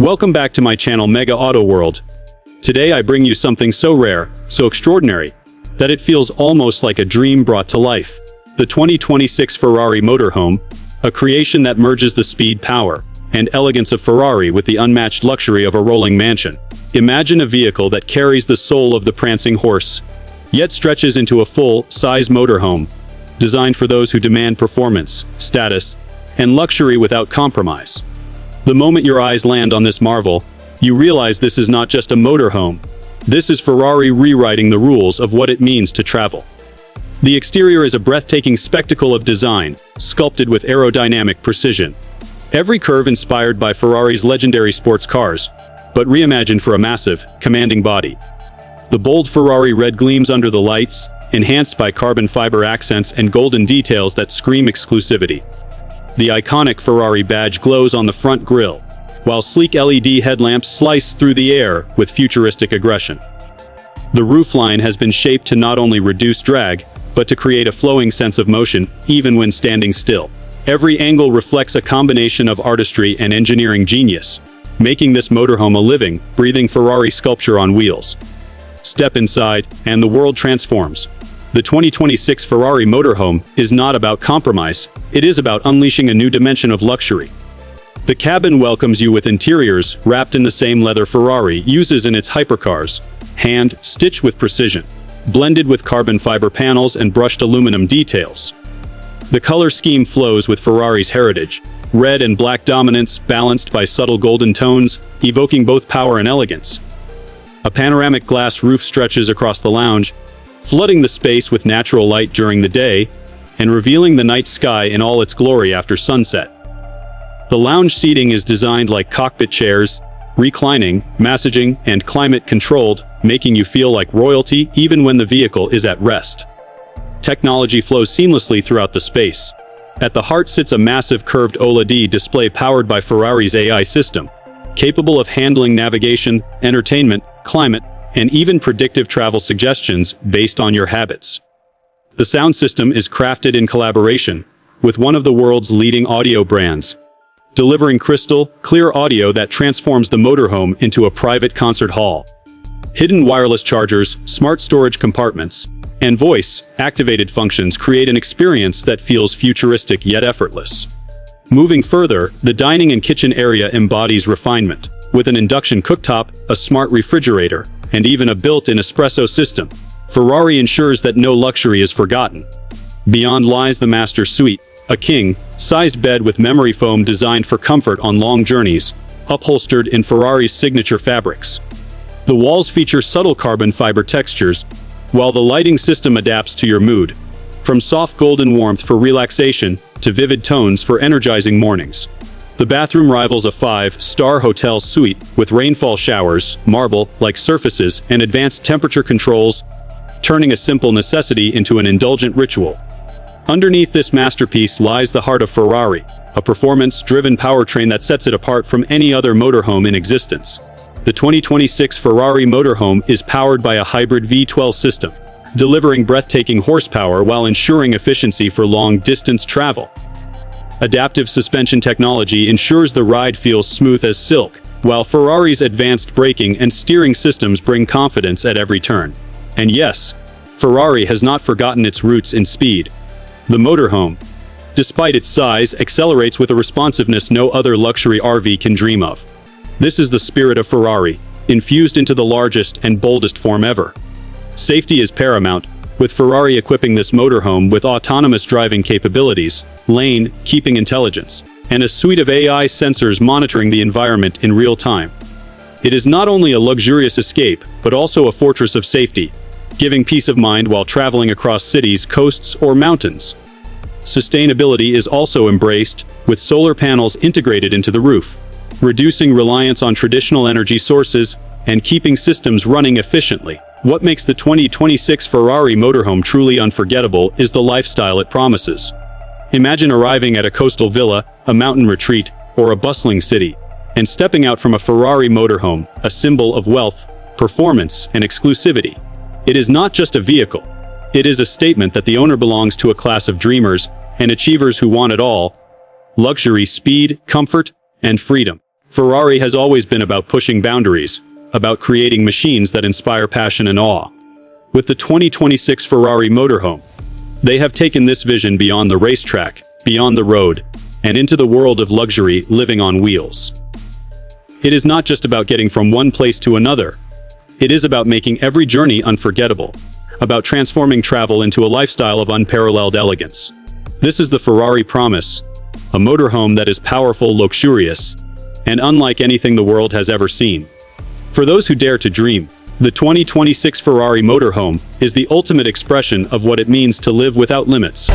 Welcome back to my channel Mega Auto World. Today I bring you something so rare, so extraordinary, that it feels almost like a dream brought to life. The 2026 Ferrari Motorhome, a creation that merges the speed, power, and elegance of Ferrari with the unmatched luxury of a rolling mansion. Imagine a vehicle that carries the soul of the prancing horse, yet stretches into a full-size motorhome, designed for those who demand performance, status, and luxury without compromise. The moment your eyes land on this marvel, you realize this is not just a motorhome. This is Ferrari rewriting the rules of what it means to travel. The exterior is a breathtaking spectacle of design, sculpted with aerodynamic precision. Every curve inspired by Ferrari's legendary sports cars, but reimagined for a massive, commanding body. The bold Ferrari red gleams under the lights, enhanced by carbon fiber accents and golden details that scream exclusivity. The iconic Ferrari badge glows on the front grille, while sleek LED headlamps slice through the air with futuristic aggression. The roofline has been shaped to not only reduce drag, but to create a flowing sense of motion, even when standing still. Every angle reflects a combination of artistry and engineering genius, making this motorhome a living, breathing Ferrari sculpture on wheels. Step inside, and the world transforms. The 2026 Ferrari Motorhome is not about compromise, it is about unleashing a new dimension of luxury. The cabin welcomes you with interiors wrapped in the same leather Ferrari uses in its hypercars, hand-stitched with precision, blended with carbon fiber panels and brushed aluminum details. The color scheme flows with Ferrari's heritage, red and black dominance balanced by subtle golden tones, evoking both power and elegance. A panoramic glass roof stretches across the lounge, flooding the space with natural light during the day and revealing the night sky in all its glory after sunset. The lounge seating is designed like cockpit chairs, reclining, massaging, and climate-controlled, making you feel like royalty even when the vehicle is at rest. Technology flows seamlessly throughout the space. At the heart sits a massive curved OLED display powered by Ferrari's AI system, capable of handling navigation, entertainment, climate, and even predictive travel suggestions based on your habits. The sound system is crafted in collaboration with one of the world's leading audio brands, delivering crystal, clear audio that transforms the motorhome into a private concert hall. Hidden wireless chargers, smart storage compartments, and voice-activated functions create an experience that feels futuristic yet effortless. Moving further, the dining and kitchen area embodies refinement, with an induction cooktop, a smart refrigerator, and even a built-in espresso system. Ferrari ensures that no luxury is forgotten. Beyond lies the master suite, a king-sized bed with memory foam designed for comfort on long journeys, upholstered in Ferrari's signature fabrics. The walls feature subtle carbon fiber textures, while the lighting system adapts to your mood, from soft golden warmth for relaxation to vivid tones for energizing mornings. The bathroom rivals a 5-star hotel suite with rainfall showers, marble-like surfaces, and advanced temperature controls, turning a simple necessity into an indulgent ritual. Underneath this masterpiece lies the heart of Ferrari, a performance-driven powertrain that sets it apart from any other motorhome in existence. The 2026 Ferrari Motorhome is powered by a hybrid V12 system, delivering breathtaking horsepower while ensuring efficiency for long-distance travel. Adaptive suspension technology ensures the ride feels smooth as silk, while Ferrari's advanced braking and steering systems bring confidence at every turn. And yes, Ferrari has not forgotten its roots in speed. The motorhome, despite its size, accelerates with a responsiveness no other luxury RV can dream of. This is the spirit of Ferrari, infused into the largest and boldest form ever. Safety is paramount, with Ferrari equipping this motorhome with autonomous driving capabilities, lane-keeping intelligence, and a suite of AI sensors monitoring the environment in real time. It is not only a luxurious escape, but also a fortress of safety, giving peace of mind while traveling across cities, coasts, or mountains. Sustainability is also embraced, with solar panels integrated into the roof, reducing reliance on traditional energy sources and keeping systems running efficiently. What makes the 2026 Ferrari Motorhome truly unforgettable is the lifestyle it promises. Imagine arriving at a coastal villa, a mountain retreat, or a bustling city, and stepping out from a Ferrari Motorhome, a symbol of wealth, performance, and exclusivity. It is not just a vehicle. It is a statement that the owner belongs to a class of dreamers and achievers who want it all: luxury, speed, comfort, and freedom. Ferrari has always been about pushing boundaries, about creating machines that inspire passion and awe. With the 2026 Ferrari Motorhome, they have taken this vision beyond the racetrack, beyond the road, and into the world of luxury living on wheels. It is not just about getting from one place to another. It is about making every journey unforgettable, about transforming travel into a lifestyle of unparalleled elegance. This is the Ferrari Promise, a motorhome that is powerful, luxurious, and unlike anything the world has ever seen. For those who dare to dream, the 2026 Ferrari Motorhome is the ultimate expression of what it means to live without limits.